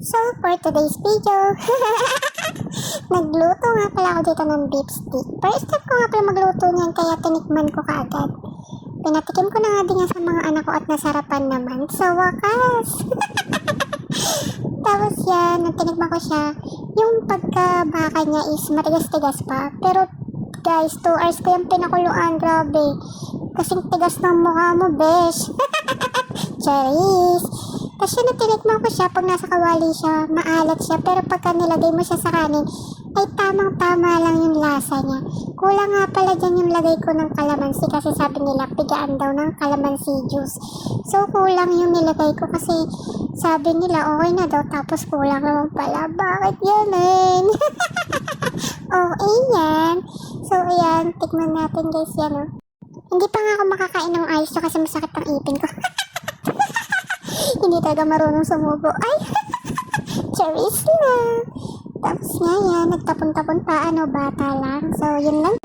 So, for today's video, nagluto nga pala ako dito ng beef stick. First time ko nga pala magluto niyan, kaya tinikman ko kaagad. Pinatikim ko na nga din yan sa mga anak ko at nasarapan naman. So, wakas! Tapos yan, nang tinikman ko siya, yung pagkabaka niya is matigas-tigas pa. Pero guys, 2 hours ko yung pinakuluan, grabe. Kasing tigas ng mukha mo, besh. Charis! Kasi nung tinikman ko siya, pag nasa kawali siya, maalat siya. Pero pagka nilagay mo siya sa kanin, ay tamang-tama lang yung lasa niya. Kulang nga pala dyan yung lagay ko ng kalamansi kasi sabi nila, pigaan daw ng kalamansi juice. So, kulang yung nilagay ko kasi sabi nila, okay na daw. Tapos kulang naman pala. Bakit yan? Okay yan. So, ayan. Tikman natin guys yan. Oh. Hindi pa nga ako makakain ng ayos kasi masakit ang ipin ko. Hindi talaga marunong sumubo. Ay! Charis lang. Tapos nga yan, nagtapon-tapon pa, bata lang. So, yun lang.